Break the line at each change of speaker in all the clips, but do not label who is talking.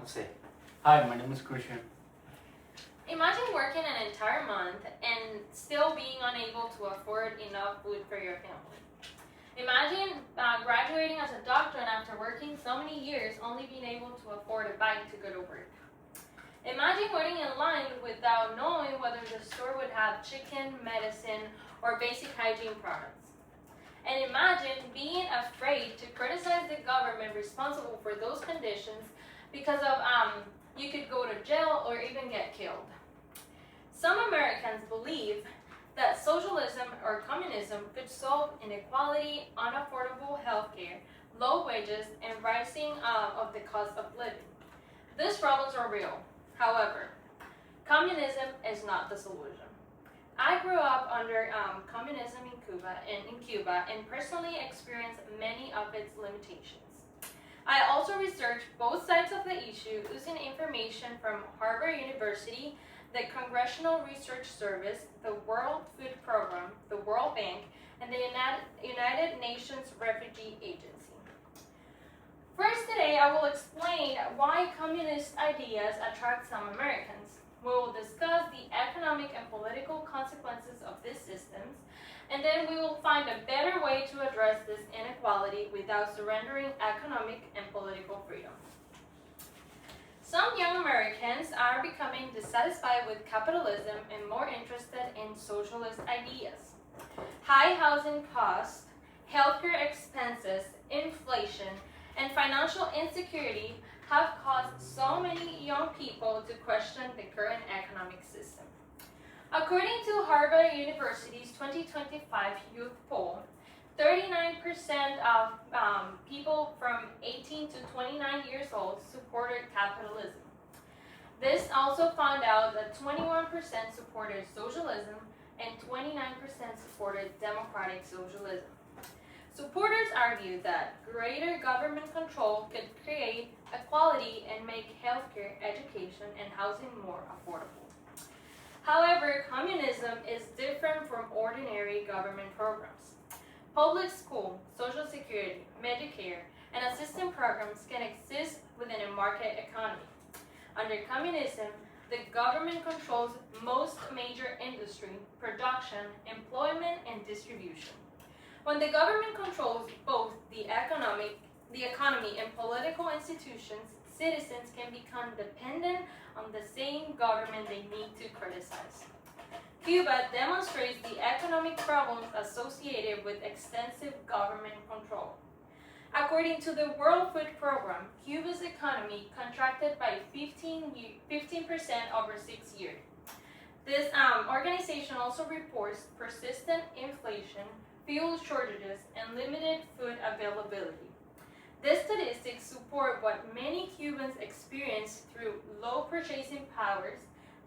Jose. Hi, my name is Christian.
Imagine working an entire month and still being unable to afford enough food for your family. Imagine graduating as a doctor and after working so many years only being able to afford a bike to go to work. Imagine waiting in line without knowing whether the store would have chicken, medicine, or basic hygiene products. And imagine being afraid to criticize the government responsible for those conditions because of you could go to jail or even get killed. Some Americans believe that socialism or communism could solve inequality, unaffordable healthcare, low wages, and rising of the cost of living. These problems are real. However, communism is not the solution. I grew up under communism in Cuba and personally experienced many of its limitations. I also researched both sides of the issue using information from Harvard University, the Congressional Research Service, the World Food Program, the World Bank, and the United Nations Refugee Agency. First today, I will explain why communist ideas attract some Americans. We will discuss the economic and political consequences of these systems, and then we will find a better way to address this inequality without surrendering economic and political freedom. Some young Americans are becoming dissatisfied with capitalism and more interested in socialist ideas. High housing costs, healthcare expenses, inflation, and financial insecurity have caused so many young people to question the current economic system. According to Harvard University's 2025 youth poll, 39% of people from 18 to 29 years old supported capitalism. This also found out that 21% supported socialism and 29% supported democratic socialism. Supporters argued that greater government control could create equality and make healthcare, education, and housing more affordable. However, communism is different from ordinary government programs. Public school, Social Security, Medicare, and assistance programs can exist within a market economy. Under communism, the government controls most major industry, production, employment, and distribution. When the government controls both the economy and political institutions, citizens can become dependent on the same government they need to criticize. Cuba demonstrates the economic problems associated with extensive government control. According to the World Food Program, Cuba's economy contracted by 15% over 6 years. This organization also reports persistent inflation, fuel shortages, and limited food availability. These statistics support what many Cubans experience through low purchasing powers,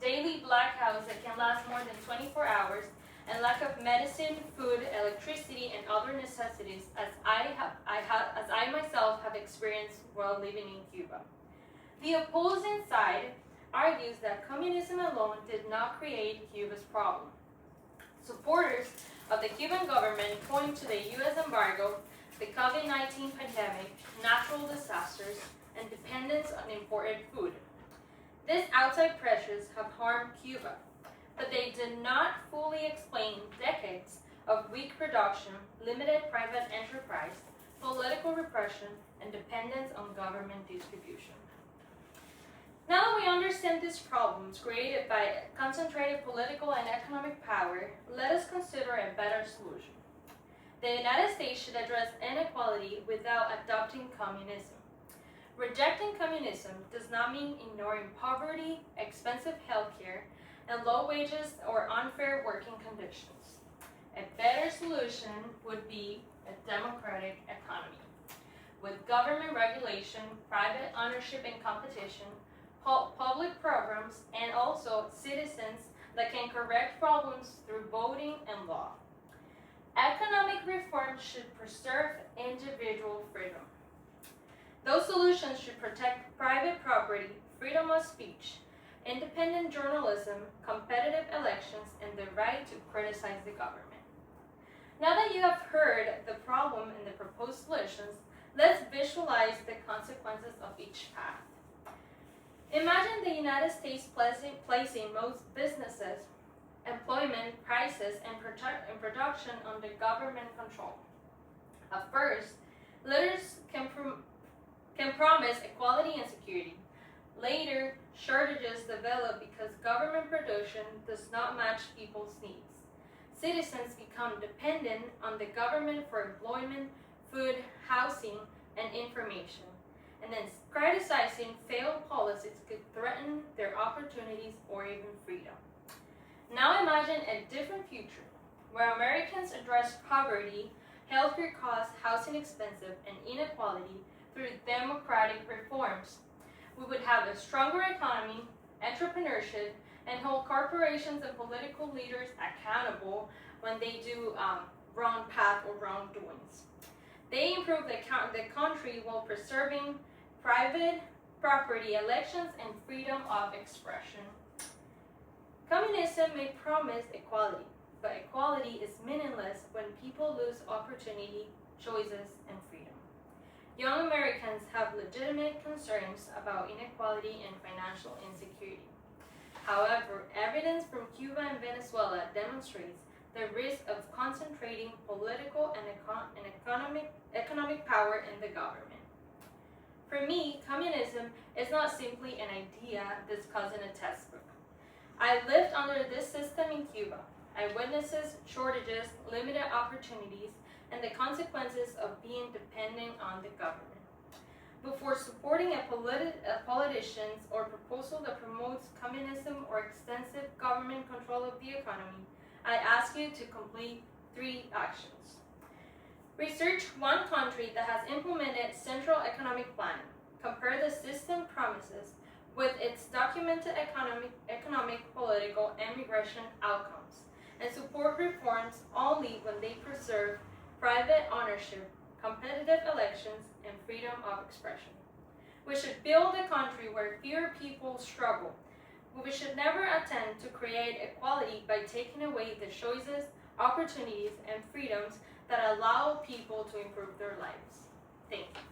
daily blackouts that can last more than 24 hours, and lack of medicine, food, electricity, and other necessities as I myself have experienced while living in Cuba. The opposing side argues that communism alone did not create Cuba's problem. Supporters of the Cuban government point to the U.S. embargo, the COVID-19 pandemic, natural disasters, and dependence on imported food. These outside pressures have harmed Cuba, but they did not fully explain decades of weak production, limited private enterprise, political repression, and dependence on government distribution. Now that we understand these problems created by concentrated political and economic power, let us consider a better solution. The United States should address inequality without adopting communism. Rejecting communism does not mean ignoring poverty, expensive healthcare, and low wages or unfair working conditions. A better solution would be a democratic economy, with government regulation, private ownership and competition, public programs, and also citizens that can correct problems through voting and law. Economic reform should preserve individual freedom. Those solutions should protect private property, freedom of speech, independent journalism, competitive elections, and the right to criticize the government. Now that you have heard the problem and the proposed solutions, let's visualize the consequences of each path. United States placing most businesses, employment, prices, and production under government control. At first, leaders can promise equality and security. Later, shortages develop because government production does not match people's needs. Citizens become dependent on the government for employment, food, housing, and information. And then criticizing failed policies could threaten their opportunities or even freedom. Now imagine a different future where Americans address poverty, healthcare costs, housing expensive, and inequality through democratic reforms. We would have a stronger economy, entrepreneurship, and hold corporations and political leaders accountable when they do wrong path or wrongdoings. They improve the country while preserving private property, elections, and freedom of expression. Communism may promise equality, but equality is meaningless when people lose opportunity, choices, and freedom. Young Americans have legitimate concerns about inequality and financial insecurity. However, evidence from Cuba and Venezuela demonstrates the risk of concentrating political and economic power in the government. For me, communism is not simply an idea discussed in a textbook. I lived under this system in Cuba. I witnessed shortages, limited opportunities, and the consequences of being dependent on the government. Before supporting a politician or proposal that promotes communism or extensive government control of the economy, I ask you to complete 3 actions. Research one country that has implemented central economic planning. Compare the system promises with its documented economic, political, and migration outcomes, and support reforms only when they preserve private ownership, competitive elections, and freedom of expression. We should build a country where fewer people struggle. We should never attempt to create equality by taking away the choices, opportunities, and freedoms that allow people to improve their lives. Thank you.